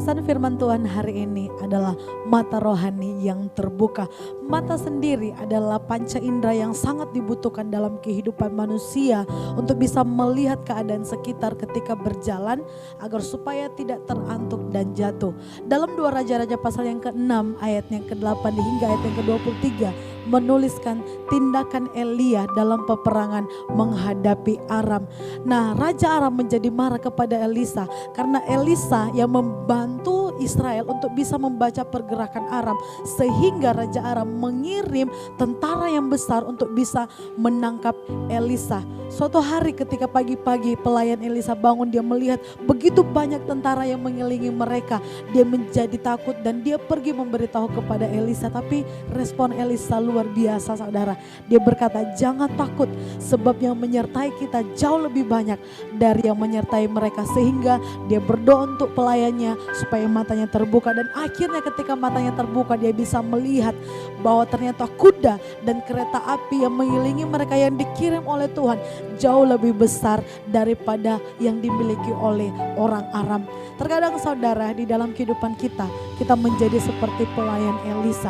Pesan firman Tuhan hari ini adalah mata rohani yang terbuka. Mata sendiri adalah panca indera yang sangat dibutuhkan dalam kehidupan manusia untuk bisa melihat keadaan sekitar ketika berjalan agar supaya tidak terantuk dan jatuh. Dalam 2 Raja-Raja pasal yang ke-6 ayat yang ke-8 hingga ayat yang ke-23 menuliskan tindakan Elia dalam peperangan menghadapi Aram. Nah, Raja Aram menjadi marah kepada Elisa karena Elisa yang membantu Israel untuk bisa membaca pergerakan Aram, sehingga Raja Aram mengirim tentara yang besar untuk bisa menangkap Elisa. Suatu hari ketika pagi-pagi pelayan Elisa bangun, dia melihat begitu banyak tentara yang mengelilingi mereka. Dia menjadi takut dan dia pergi memberitahu kepada Elisa. Tapi respon Elisa luar biasa, saudara. Dia berkata, jangan takut sebab yang menyertai kita jauh lebih banyak dari yang menyertai mereka. Sehingga dia berdoa untuk pelayannya supaya matanya terbuka. Dan akhirnya ketika matanya terbuka, dia bisa melihat bahwa ternyata kuda dan kereta api yang mengelilingi mereka yang dikirim oleh Tuhan jauh lebih besar daripada yang dimiliki oleh orang Aram. Terkadang saudara, di dalam kehidupan kita menjadi seperti pelayan Elisa.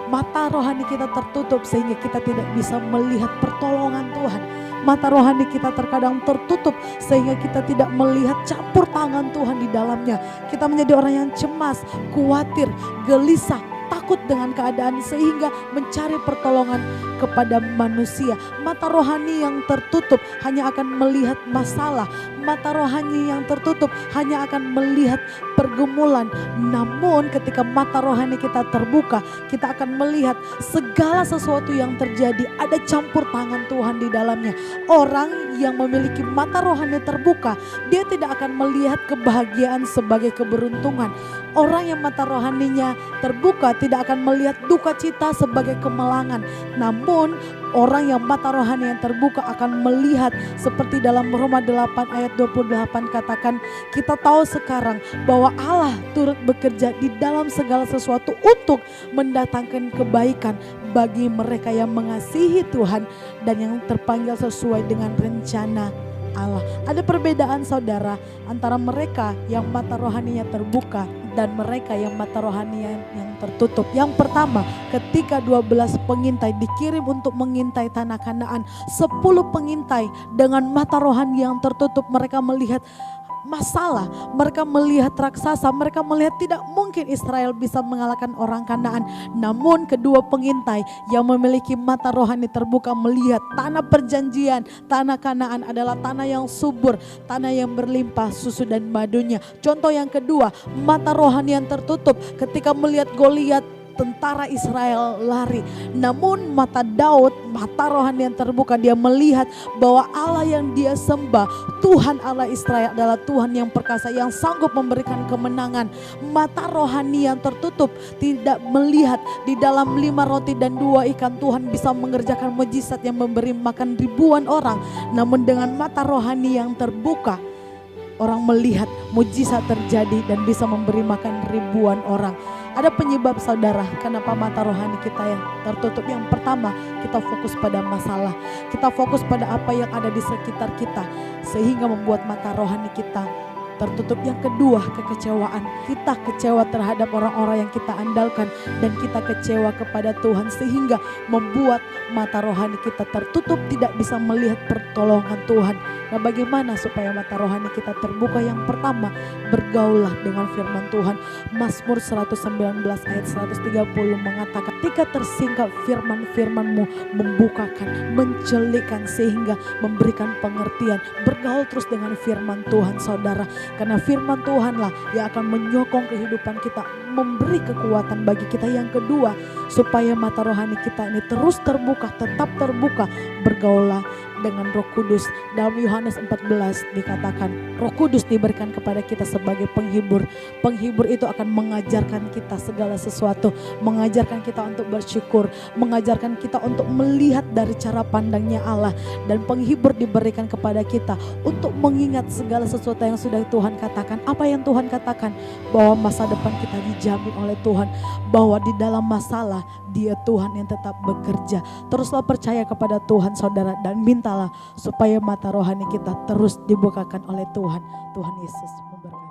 Mata rohani kita tertutup sehingga kita tidak bisa melihat pertolongan Tuhan. Mata rohani kita terkadang tertutup sehingga kita tidak melihat campur tangan Tuhan di dalamnya. Kita menjadi orang yang cemas, khawatir, gelisah, takut dengan keadaan sehingga mencari pertolongan kepada manusia. Mata rohani yang tertutup hanya akan melihat masalah. Mata rohani yang tertutup hanya akan melihat pergumulan. Namun ketika mata rohani kita terbuka, kita akan melihat segala sesuatu yang terjadi ada campur tangan Tuhan di dalamnya. Orang yang memiliki mata rohani terbuka, dia tidak akan melihat kebahagiaan sebagai keberuntungan. Orang yang mata rohaninya terbuka tidak akan melihat duka cita sebagai kemelangan. Namun orang yang mata rohani yang terbuka akan melihat seperti dalam Roma 8 ayat 28 katakan, kita tahu sekarang bahwa Allah turut bekerja di dalam segala sesuatu untuk mendatangkan kebaikan bagi mereka yang mengasihi Tuhan dan yang terpanggil sesuai dengan rencana Allah. Ada perbedaan saudara antara mereka yang mata rohaninya terbuka dan mereka yang mata rohaninya yang tertutup. Yang pertama, ketika 12 pengintai dikirim untuk mengintai tanah Kanaan, 10 pengintai dengan mata rohani yang tertutup, mereka melihat masalah, mereka melihat raksasa, mereka melihat tidak mungkin Israel bisa mengalahkan orang Kanaan. Namun kedua pengintai yang memiliki mata rohani terbuka melihat tanah perjanjian, tanah Kanaan adalah tanah yang subur, tanah yang berlimpah susu dan madunya. Contoh yang kedua, mata rohani yang tertutup ketika melihat Goliat, tentara Israel lari. Namun mata Daud, mata rohani yang terbuka, dia melihat bahwa Allah yang dia sembah, Tuhan Allah Israel adalah Tuhan yang perkasa, yang sanggup memberikan kemenangan. Mata rohani yang tertutup tidak melihat di dalam 5 roti dan 2 ikan Tuhan bisa mengerjakan mujizat yang memberi makan ribuan orang. Namun dengan mata rohani yang terbuka, orang melihat mujizat terjadi dan bisa memberi makan ribuan orang. Ada penyebab saudara kenapa mata rohani kita yang tertutup. Yang pertama, kita fokus pada masalah. Kita fokus pada apa yang ada di sekitar kita sehingga membuat mata rohani kita tertutup. Yang kedua, kekecewaan. Kita kecewa terhadap orang-orang yang kita andalkan dan kita kecewa kepada Tuhan sehingga membuat mata rohani kita tertutup, tidak bisa melihat pertolongan Tuhan. Nah, bagaimana supaya mata rohani kita terbuka? Yang pertama, bergaullah dengan firman Tuhan. Mazmur 119 ayat 130 mengatakan, ketika tersingkap firman-firman-Mu membukakan, mencelikkan sehingga memberikan pengertian. Bergaul terus dengan firman Tuhan saudara. Karena firman Tuhanlah yang akan menyokong kehidupan kita, memberi kekuatan bagi kita. Yang kedua, supaya mata rohani kita ini terus terbuka, tetap terbuka, bergaullah dengan Roh Kudus. Dalam Yohanes 14 dikatakan, Roh Kudus diberikan kepada kita sebagai penghibur. Penghibur itu akan mengajarkan kita segala sesuatu, mengajarkan kita untuk bersyukur, mengajarkan kita untuk melihat dari cara pandangnya Allah. Dan penghibur diberikan kepada kita untuk mengingat segala sesuatu yang sudah Tuhan katakan. Apa yang Tuhan katakan? Bahwa masa depan kita dijamin oleh Tuhan, bahwa di dalam masalah Dia Tuhan yang tetap bekerja. Teruslah percaya kepada Tuhan saudara, dan mintalah supaya mata rohani kita terus dibukakan oleh Tuhan. Tuhan Yesus memberkati.